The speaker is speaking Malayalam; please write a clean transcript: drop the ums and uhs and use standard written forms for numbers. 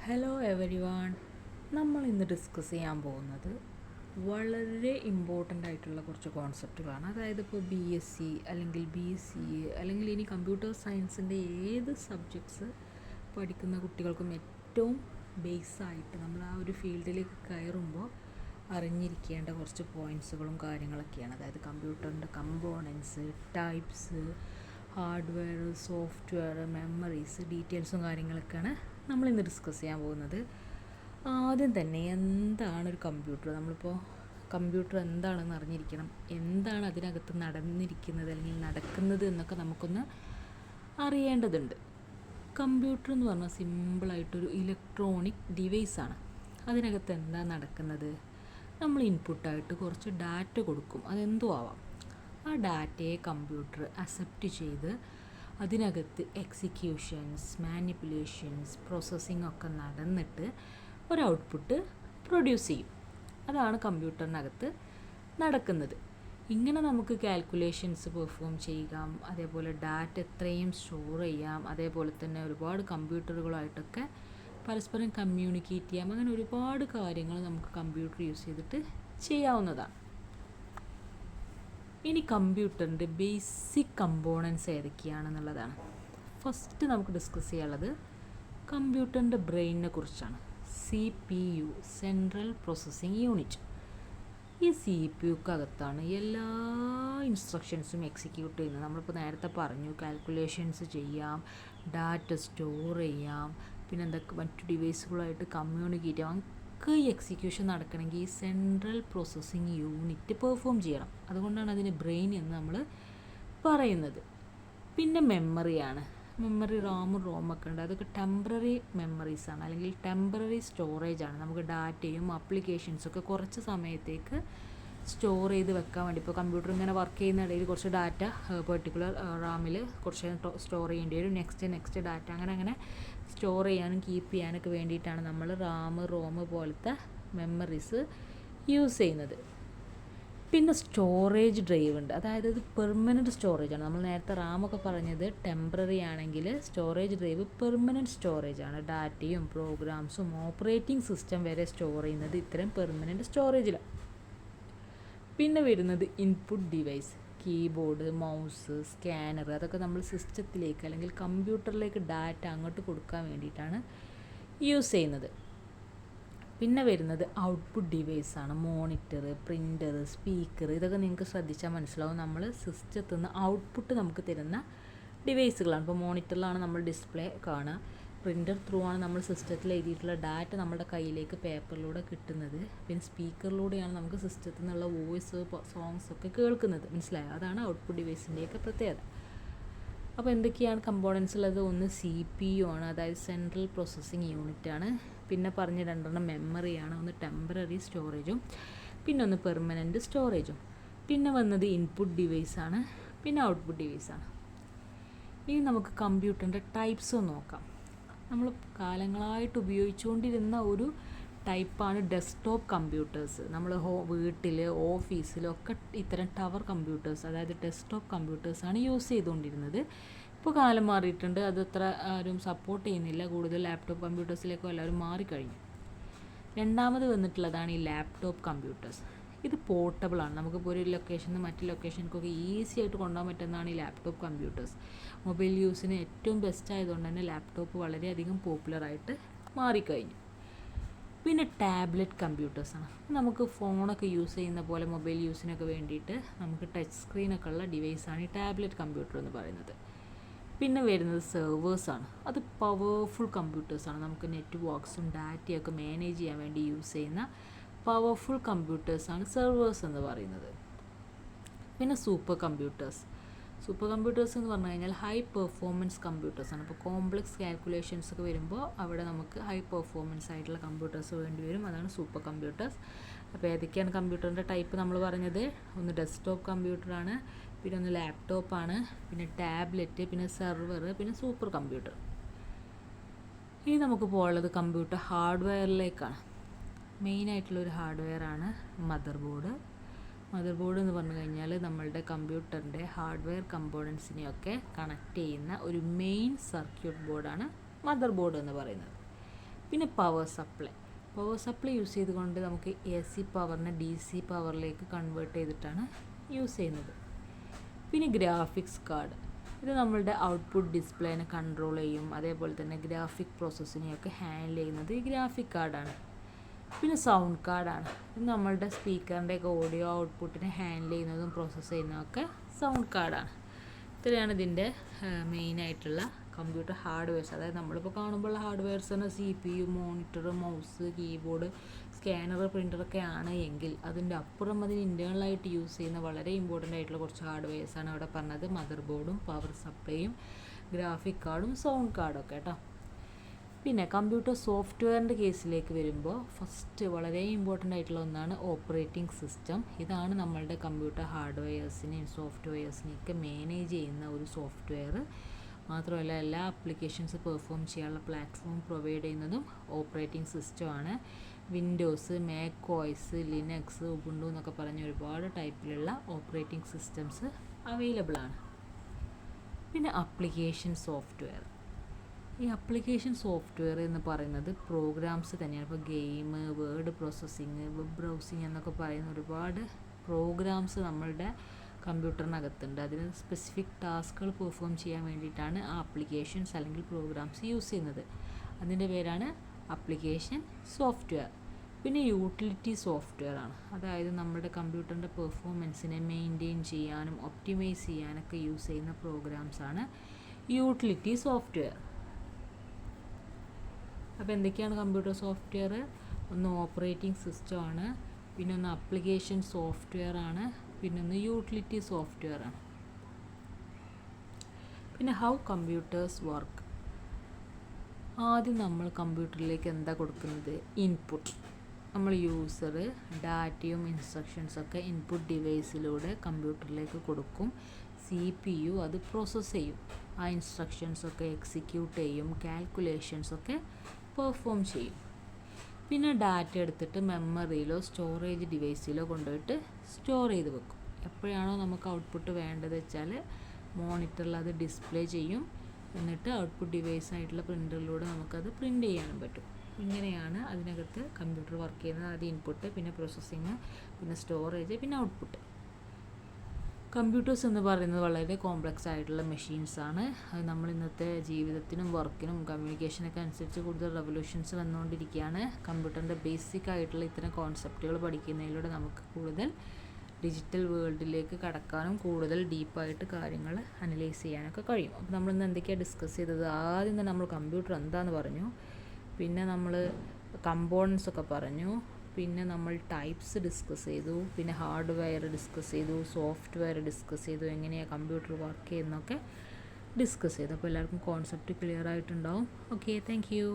Hello every one. നമ്മൾ ഇന്ന് ഡിസ്കസ് ചെയ്യാൻ പോകുന്നത് വളരെ ഇമ്പോർട്ടൻ്റ് ആയിട്ടുള്ള കുറച്ച് കോൺസെപ്റ്റുകളാണ്. അതായത് ഇപ്പോൾ BSc അല്ലെങ്കിൽ BCA അല്ലെങ്കിൽ ഇനി കമ്പ്യൂട്ടർ സയൻസിൻ്റെ ഏത് സബ്ജക്ട്സ് പഠിക്കുന്ന കുട്ടികൾക്കും ഏറ്റവും ബേസായിട്ട് നമ്മൾ ആ ഒരു ഫീൽഡിലേക്ക് കയറുമ്പോൾ അറിഞ്ഞിരിക്കേണ്ട കുറച്ച് പോയിൻറ്റ്സുകളും കാര്യങ്ങളൊക്കെയാണ്. അതായത് കമ്പ്യൂട്ടറിൻ്റെ components, types, hardware, software, memories, ഡീറ്റെയിൽസും കാര്യങ്ങളൊക്കെയാണ് നമ്മളിന്ന് ഡിസ്കസ് ചെയ്യാൻ പോകുന്നത്. ആദ്യം തന്നെ എന്താണ് ഒരു കമ്പ്യൂട്ടർ? നമ്മളിപ്പോൾ കമ്പ്യൂട്ടർ എന്താണെന്ന് അറിഞ്ഞിരിക്കണം. എന്താണ് അതിനകത്ത് നടന്നിരിക്കുന്നത് അല്ലെങ്കിൽ നടക്കുന്നത് എന്നൊക്കെ നമുക്കൊന്ന് അറിയേണ്ടതുണ്ട്. കമ്പ്യൂട്ടർ എന്ന് പറഞ്ഞാൽ സിമ്പിളായിട്ടൊരു ഇലക്ട്രോണിക് ഡിവൈസാണ്. അതിനകത്ത് എന്താ നടക്കുന്നത്? നമ്മൾ ഇൻപുട്ടായിട്ട് കുറച്ച് ഡാറ്റ കൊടുക്കും, അതെന്തോ ആവാം. ആ ഡാറ്റയെ കമ്പ്യൂട്ടർ അക്സെപ്റ്റ് ചെയ്ത് അതിനകത്ത് എക്സിക്യൂഷൻസ്, മാനിപ്പുലേഷൻസ്, പ്രോസസ്സിംഗ് ഒക്കെ നടന്നിട്ട് ഒരു ഔട്ട്പുട്ട് പ്രൊഡ്യൂസ് ചെയ്യും. അതാണ് കമ്പ്യൂട്ടറിനകത്ത് നടക്കുന്നത്. ഇങ്ങനെ നമുക്ക് കാൽക്കുലേഷൻസ് പെർഫോം ചെയ്യാം, അതേപോലെ ഡാറ്റ എത്രയും സ്റ്റോർ ചെയ്യാം, അതേപോലെ തന്നെ ഒരുപാട് കമ്പ്യൂട്ടറുകളായിട്ടൊക്കെ പരസ്പരം കമ്മ്യൂണിക്കേറ്റ് ചെയ്യാം. അങ്ങനെ ഒരുപാട് കാര്യങ്ങൾ നമുക്ക് കമ്പ്യൂട്ടർ യൂസ് ചെയ്തിട്ട് ചെയ്യാവുന്നതാണ്. ഇനി കമ്പ്യൂട്ടറിൻ്റെ ബേസിക് കമ്പോണൻസ് ഏതൊക്കെയാണെന്നുള്ളതാണ് ഫസ്റ്റ് നമുക്ക് ഡിസ്കസ് ചെയ്യാനുള്ളത്. കമ്പ്യൂട്ടറിൻ്റെ ബ്രെയിനിനെ കുറിച്ചാണ്. CPU, central processing unit. ഈ CPU-ക്കകത്താണ് എല്ലാ ഇൻസ്ട്രക്ഷൻസും എക്സിക്യൂട്ട് ചെയ്യുന്നത്. നമ്മളിപ്പോൾ നേരത്തെ പറഞ്ഞു, കാൽക്കുലേഷൻസ് ചെയ്യാം, ഡാറ്റ സ്റ്റോർ ചെയ്യാം, പിന്നെ എന്തൊക്കെ മറ്റു ഡിവൈസുകളായിട്ട് കമ്മ്യൂണിക്കേറ്റ് ചെയ്യാം. ഈ എക്സിക്യൂഷൻ നടക്കണമെങ്കിൽ ഈ സെൻട്രൽ പ്രോസസ്സിംഗ് യൂണിറ്റ് പെർഫോം ചെയ്യണം. അതുകൊണ്ടാണ് അതിന് ബ്രെയിൻ എന്ന് നമ്മൾ പറയുന്നത്. പിന്നെ മെമ്മറിയാണ്. മെമ്മറി റോമൊക്കെ ഉണ്ട്. അതൊക്കെ ടെമ്പററി മെമ്മറീസാണ് അല്ലെങ്കിൽ ടെമ്പററി സ്റ്റോറേജാണ്. നമുക്ക് ഡാറ്റയും ആപ്ലിക്കേഷൻസൊക്കെ കുറച്ച് സമയത്തേക്ക് സ്റ്റോർ ചെയ്ത് വെക്കാൻ വേണ്ടി. ഇപ്പോൾ കമ്പ്യൂട്ടർ ഇങ്ങനെ വർക്ക് ചെയ്യുന്ന ഇടയിൽ കുറച്ച് ഡാറ്റ പെർട്ടിക്കുലർ റാമിൽ കുറച്ച് സ്റ്റോർ ചെയ്യേണ്ടി വരും. നെക്സ്റ്റ് ഡാറ്റ അങ്ങനെ സ്റ്റോർ ചെയ്യാനും കീപ്പ് ചെയ്യാനൊക്കെ വേണ്ടിയിട്ടാണ് നമ്മൾ റോം പോലത്തെ മെമ്മറീസ് യൂസ് ചെയ്യുന്നത്. പിന്നെ സ്റ്റോറേജ് ഡ്രൈവ് ഉണ്ട്. അതായത് ഇത് പെർമനൻറ്റ് സ്റ്റോറേജാണ്. നമ്മൾ നേരത്തെ റാമൊക്കെ പറഞ്ഞത് ടെമ്പററി ആണെങ്കിൽ സ്റ്റോറേജ് ഡ്രൈവ് പെർമനൻറ്റ് സ്റ്റോറേജാണ്. ഡാറ്റയും പ്രോഗ്രാംസും ഓപ്പറേറ്റിംഗ് സിസ്റ്റം വരെ സ്റ്റോർ ചെയ്യുന്നത് ഇത്തരം പെർമനൻറ്റ് സ്റ്റോറേജിലാണ്. പിന്നെ വരുന്നത് input device. Keyboard, mouse, scanner, അതൊക്കെ നമ്മൾ സിസ്റ്റത്തിലേക്ക് അല്ലെങ്കിൽ കമ്പ്യൂട്ടറിലേക്ക് ഡാറ്റ അങ്ങോട്ട് കൊടുക്കാൻ വേണ്ടിയിട്ടാണ് യൂസ് ചെയ്യുന്നത്. പിന്നെ വരുന്നത് ഔട്ട്പുട്ട് ഡിവൈസാണ്. മോണിറ്റർ, പ്രിൻ്റർ, സ്പീക്കർ, ഇതൊക്കെ നിങ്ങൾക്ക് ശ്രദ്ധിച്ചാൽ മനസ്സിലാവും. നമ്മൾ സിസ്റ്റത്തിൽ നിന്ന് ഔട്ട്പുട്ട് നമുക്ക് തരുന്ന ഡിവൈസുകളാണ്. ഇപ്പോൾ മോണിറ്ററിലാണ് നമ്മൾ ഡിസ്പ്ലേ കാണുക. പ്രിൻ്റർ ത്രൂ ആണ് നമ്മൾ സിസ്റ്റത്തിൽ എഴുതിയിട്ടുള്ള ഡാറ്റ നമ്മുടെ കയ്യിലേക്ക് പേപ്പറിലൂടെ കിട്ടുന്നത്. പിന്നെ സ്പീക്കറിലൂടെയാണ് നമുക്ക് സിസ്റ്റത്തിൽ നിന്നുള്ള വോയിസ്, സോങ്സ് ഒക്കെ കേൾക്കുന്നത്. മനസ്സിലായോ? അതാണ് ഔട്ട്പുട്ട് ഡിവൈസിൻ്റെയൊക്കെ പ്രത്യേകത. അപ്പോൾ എന്തൊക്കെയാണ് കമ്പോണൻസ് ഉള്ളത്? ഒന്ന് CPU ആണ്, അതായത് സെൻട്രൽ പ്രോസസ്സിംഗ് യൂണിറ്റാണ്. പിന്നെ പറഞ്ഞ രണ്ടെണ്ണം മെമ്മറിയാണ്. ഒന്ന് ടെമ്പററി സ്റ്റോറേജും പിന്നെ ഒന്ന് പെർമനൻറ്റ് സ്റ്റോറേജും. പിന്നെ വന്നത് ഇൻപുട്ട് ഡിവൈസാണ്, പിന്നെ ഔട്ട്പുട്ട് ഡിവൈസാണ്. ഇനി നമുക്ക് കമ്പ്യൂട്ടറിൻ്റെ ടൈപ്സ് നോക്കാം. നമ്മൾ കാലങ്ങളായിട്ട് ഉപയോഗിച്ചുകൊണ്ടിരുന്ന ഒരു ടൈപ്പാണ് ഡെസ്ക്ടോപ്പ് കമ്പ്യൂട്ടേഴ്സ്. നമ്മൾ വീട്ടിൽ, ഓഫീസിലൊക്കെ ഇത്തരം ടവർ കമ്പ്യൂട്ടേഴ്സ്, അതായത് ഡെസ്ക്ടോപ്പ് കമ്പ്യൂട്ടേഴ്സാണ് യൂസ് ചെയ്തുകൊണ്ടിരുന്നത്. ഇപ്പോൾ കാലം മാറിയിട്ടുണ്ട്, അതത്ര ആരും സപ്പോർട്ട് ചെയ്യുന്നില്ല. കൂടുതൽ ലാപ്ടോപ്പ് കമ്പ്യൂട്ടേഴ്സിലേക്കും എല്ലാവരും മാറിക്കഴിഞ്ഞു. രണ്ടാമത് വന്നിട്ടുള്ളതാണ് ഈ ലാപ്ടോപ്പ് കമ്പ്യൂട്ടേഴ്സ്. ഇത് പോർട്ടബിളാണ്. നമുക്കിപ്പോൾ ഒരു ലൊക്കേഷനിൽ നിന്ന് മറ്റു ലൊക്കേഷനിലേക്കൊക്കെ ഈസി ആയിട്ട് കൊണ്ടുപോകാൻ പറ്റുന്നതാണ് ഈ ലാപ്ടോപ്പ് കമ്പ്യൂട്ടേഴ്സ്. മൊബൈൽ യൂസിന് ഏറ്റവും ബെസ്റ്റ് ആയതുകൊണ്ട് തന്നെ ലാപ്ടോപ്പ് വളരെയധികം പോപ്പുലറായിട്ട് മാറിക്കഴിഞ്ഞു. പിന്നെ ടാബ്ലറ്റ് കമ്പ്യൂട്ടേഴ്സാണ്. നമുക്ക് ഫോണൊക്കെ യൂസ് ചെയ്യുന്ന പോലെ മൊബൈൽ യൂസിനൊക്കെ വേണ്ടിയിട്ട് നമുക്ക് ടച്ച് സ്ക്രീനൊക്കെ ഉള്ള ഡിവൈസാണ് ഈ ടാബ്ലറ്റ് കമ്പ്യൂട്ടർ എന്ന് പറയുന്നത്. പിന്നെ വരുന്നത് സെർവേഴ്സാണ്. അത് പവർഫുൾ കമ്പ്യൂട്ടേഴ്സാണ്. നമുക്ക് നെറ്റ്വർക്ക്സും ഡാറ്റയൊക്കെ മാനേജ് ചെയ്യാൻ വേണ്ടി യൂസ് ചെയ്യുന്ന പവർഫുൾ കമ്പ്യൂട്ടേഴ്സാണ് സെർവേഴ്സ് എന്ന് പറയുന്നത്. പിന്നെ സൂപ്പർ കമ്പ്യൂട്ടേഴ്സ് എന്ന് പറഞ്ഞു കഴിഞ്ഞാൽ ഹൈ പെർഫോമൻസ് കമ്പ്യൂട്ടേഴ്സാണ്. ഇപ്പോൾ കോംപ്ലക്സ് കാൽക്കുലേഷൻസ് ഒക്കെ വരുമ്പോൾ അവിടെ നമുക്ക് ഹൈ പെർഫോമൻസ് ആയിട്ടുള്ള കമ്പ്യൂട്ടേഴ്സ് വേണ്ടി വരും. അതാണ് സൂപ്പർ കമ്പ്യൂട്ടേഴ്സ്. അപ്പോൾ ഏതൊക്കെയാണ് കമ്പ്യൂട്ടറിൻ്റെ ടൈപ്പ് നമ്മൾ പറഞ്ഞത്? ഒന്ന് ഡെസ്ക്ടോപ്പ് കമ്പ്യൂട്ടറാണ്, പിന്നെ ഒന്ന് ലാപ്ടോപ്പാണ്, പിന്നെ ടാബ്ലറ്റ്, പിന്നെ സെർവർ, പിന്നെ സൂപ്പർ കമ്പ്യൂട്ടർ. ഇനി നമുക്ക് പോകുന്നത് കമ്പ്യൂട്ടർ ഹാർഡ്വെയറിലേക്കാണ്. മെയിനായിട്ടുള്ളൊരു ഹാർഡ്വെയറാണ് മദർ ബോർഡ് എന്ന് പറഞ്ഞു കഴിഞ്ഞാൽ നമ്മളുടെ കമ്പ്യൂട്ടറിൻ്റെ ഹാർഡ്വെയർ കമ്പോണൻസിനെയൊക്കെ കണക്ട് ചെയ്യുന്ന ഒരു മെയിൻ സർക്യൂട്ട് ബോർഡാണ് മദർ ബോർഡ് എന്ന് പറയുന്നത്. പിന്നെ പവർ സപ്ലൈ യൂസ് ചെയ്തുകൊണ്ട് നമുക്ക് AC പവറിനെ DC പവറിലേക്ക് കൺവേർട്ട് ചെയ്തിട്ടാണ് യൂസ് ചെയ്യുന്നത്. പിന്നെ ഗ്രാഫിക്സ് കാർഡ്, ഇത് നമ്മളുടെ ഔട്ട്പുട്ട് ഡിസ്പ്ലേനെ കൺട്രോൾ ചെയ്യും, അതേപോലെ തന്നെ ഗ്രാഫിക് പ്രോസസ്സിനെയൊക്കെ ഹാൻഡിൽ ചെയ്യുന്നത് ഈ ഗ്രാഫിക് കാർഡാണ്. പിന്നെ സൗണ്ട് കാർഡാണ്, ഇത് നമ്മളുടെ സ്പീക്കറിൻ്റെയൊക്കെ ഓഡിയോ ഔട്ട്പുട്ടിനെ ഹാൻഡിൽ ചെയ്യുന്നതും പ്രോസസ്സ് ചെയ്യുന്നതൊക്കെ സൗണ്ട് കാർഡാണ്. ഇത്രയാണ് ഇതിൻ്റെ മെയിനായിട്ടുള്ള കമ്പ്യൂട്ടർ ഹാർഡ്വെയർസ്. അതായത് നമ്മളിപ്പോൾ കാണുമ്പോൾ ഹാർഡ്വെയർസ് തന്നെ CPU, monitor, mouse, keyboard, scanner, പ്രിൻ്ററൊക്കെ ആണ് എങ്കിൽ അതിൻ്റെ അപ്പുറം അതിന് ഇൻറ്റേർണലായിട്ട് യൂസ് ചെയ്യുന്ന വളരെ ഇമ്പോർട്ടൻ്റ് ആയിട്ടുള്ള കുറച്ച് ഹാർഡ്വെയർസാണ് അവിടെ പറഞ്ഞത്. മദർ ബോർഡും പവർ സപ്ലൈയും ഗ്രാഫിക് കാർഡും സൗണ്ട് കാർഡൊക്കെ കേട്ടോ. പിന്നെ കമ്പ്യൂട്ടർ സോഫ്റ്റ്വെയറിൻ്റെ കേസിലേക്ക് വരുമ്പോൾ ഫസ്റ്റ് വളരെ ഇമ്പോർട്ടൻ്റ് ആയിട്ടുള്ള ഒന്നാണ് ഓപ്പറേറ്റിംഗ് സിസ്റ്റം. ഇതാണ് നമ്മളുടെ കമ്പ്യൂട്ടർ ഹാർഡ്വെയർസിനെയും സോഫ്റ്റ്വെയർസിനെയൊക്കെ മാനേജ് ചെയ്യുന്ന ഒരു സോഫ്റ്റ്വെയർ. മാത്രമല്ല എല്ലാ ആപ്ലിക്കേഷൻസ് പെർഫോം ചെയ്യാനുള്ള പ്ലാറ്റ്ഫോം പ്രൊവൈഡ് ചെയ്യുന്നതും ഓപ്പറേറ്റിംഗ് സിസ്റ്റമാണ്. Windows, Mac OS, Linux, Ubuntu എന്നൊക്കെ പറഞ്ഞ ഒരുപാട് ടൈപ്പിലുള്ള ഓപ്പറേറ്റിംഗ് സിസ്റ്റംസ് അവൈലബിൾ ആണ്. പിന്നെ ആപ്ലിക്കേഷൻ സോഫ്റ്റ്വെയർ. ഈ ആപ്ലിക്കേഷൻ സോഫ്റ്റ്വെയർ എന്ന് പറയുന്നത് പ്രോഗ്രാംസ് തന്നെയാണ്. ഇപ്പോൾ game, word processing, web browsing എന്നൊക്കെ പറയുന്ന ഒരുപാട് പ്രോഗ്രാംസ് നമ്മളുടെ കമ്പ്യൂട്ടറിനകത്തുണ്ട്. അതിന് സ്പെസിഫിക് ടാസ്കുകൾ പെർഫോം ചെയ്യാൻ വേണ്ടിയിട്ടാണ് ആ ആപ്ലിക്കേഷൻസ് അല്ലെങ്കിൽ പ്രോഗ്രാംസ് യൂസ് ചെയ്യുന്നത്. അതിൻ്റെ പേരാണ് ആപ്ലിക്കേഷൻ സോഫ്റ്റ്വെയർ. പിന്നെ യൂട്ടിലിറ്റി സോഫ്റ്റ്വെയർ ആണ്, അതായത് നമ്മുടെ കമ്പ്യൂട്ടറിൻ്റെ പെർഫോമൻസിനെ മെയിൻറ്റെയിൻ ചെയ്യാനും ഒപ്റ്റിമൈസ് ചെയ്യാനൊക്കെ യൂസ് ചെയ്യുന്ന പ്രോഗ്രാംസാണ് യൂട്ടിലിറ്റി സോഫ്റ്റ്വെയർ. അപ്പോൾ എന്തൊക്കെയാണ് കമ്പ്യൂട്ടർ സോഫ്റ്റ്വെയർ? ഒന്ന് ഓപ്പറേറ്റിംഗ് സിസ്റ്റമാണ്, പിന്നെ ഒന്ന് ആപ്ലിക്കേഷൻ സോഫ്റ്റ്വെയർ ആണ്, പിന്നെ ഒന്ന് യൂട്ടിലിറ്റി സോഫ്റ്റ്വെയർ ആണ്. പിന്നെ ഹൗ കമ്പ്യൂട്ടേഴ്സ് വർക്ക്. ആദ്യം നമ്മൾ കമ്പ്യൂട്ടറിലേക്ക് എന്താ കൊടുക്കുന്നത്? ഇൻപുട്ട്. നമ്മൾ യൂസർ ഡാറ്റയും ഇൻസ്ട്രക്ഷൻസൊക്കെ ഇൻപുട്ട് ഡിവൈസിലൂടെ കമ്പ്യൂട്ടറിലേക്ക് കൊടുക്കും. CPU അത് പ്രോസസ്സ് ചെയ്യും, ആ ഇൻസ്ട്രക്ഷൻസൊക്കെ എക്സിക്യൂട്ട് ചെയ്യും, കാൽക്കുലേഷൻസൊക്കെ പെർഫോം ചെയ്യും. പിന്നെ ഡാറ്റ എടുത്തിട്ട് മെമ്മറിയിലോ സ്റ്റോറേജ് ഡിവൈസിലോ കൊണ്ടുപോയിട്ട് സ്റ്റോർ ചെയ്ത് വെക്കും. എപ്പോഴാണോ നമുക്ക് ഔട്ട്പുട്ട് വേണ്ടത് വെച്ചാൽ മോണിറ്ററിൽ അത് ഡിസ്പ്ലേ ചെയ്യും, എന്നിട്ട് ഔട്ട്പുട്ട് ഡിവൈസ് ആയിട്ടുള്ള പ്രിൻ്ററിലൂടെ നമുക്കത് പ്രിൻ്റ് ചെയ്യാനും പറ്റും. ഇങ്ങനെയാണ് അതിനകത്ത് കമ്പ്യൂട്ടർ വർക്ക് ചെയ്യുന്നത്. ആദ്യം ഇൻപുട്ട്, പിന്നെ പ്രോസസ്സിങ്, പിന്നെ സ്റ്റോറേജ്, പിന്നെ ഔട്ട്പുട്ട്. കമ്പ്യൂട്ടേഴ്സ് എന്ന് പറയുന്നത് വളരെ കോംപ്ലക്സ് ആയിട്ടുള്ള മെഷീൻസാണ്. അത് നമ്മൾ ഇന്നത്തെ ജീവിതത്തിനും വർക്കിനും കമ്മ്യൂണിക്കേഷനൊക്കെ അനുസരിച്ച് കൂടുതൽ റെവല്യൂഷൻസ് വന്നുകൊണ്ടിരിക്കുകയാണ്. കമ്പ്യൂട്ടറിൻ്റെ ബേസിക് ആയിട്ടുള്ള ഇത്തരം കോൺസെപ്റ്റുകൾ പഠിക്കുന്നതിലൂടെ നമുക്ക് കൂടുതൽ ഡിജിറ്റൽ വേൾഡിലേക്ക് കടക്കാനും കൂടുതൽ ഡീപ്പായിട്ട് കാര്യങ്ങൾ അനലൈസ് ചെയ്യാനൊക്കെ കഴിയും. അപ്പോൾ നമ്മളിന്ന് എന്തൊക്കെയാണ് ഡിസ്കസ് ചെയ്തത്? ആദ്യം തന്നെ നമ്മൾ കമ്പ്യൂട്ടർ എന്താണെന്ന് പറഞ്ഞു, പിന്നെ നമ്മൾ കമ്പോണൻസ് ഒക്കെ പറഞ്ഞു, പിന്നെ നമ്മൾ ടൈപ്സ് ഡിസ്കസ് ചെയ്തു, പിന്നെ ഹാർഡ്വെയർ ഡിസ്കസ് ചെയ്തു, സോഫ്റ്റ്വെയർ ഡിസ്കസ് ചെയ്തു, എങ്ങനെയാണ് കമ്പ്യൂട്ടർ വർക്ക് ചെയ്യുന്നതൊക്കെ ഡിസ്കസ് ചെയ്തു. അപ്പോൾ എല്ലാവർക്കും കോൺസെപ്റ്റ് ക്ലിയർ ആയിട്ടുണ്ടാവും. Okay, thank you.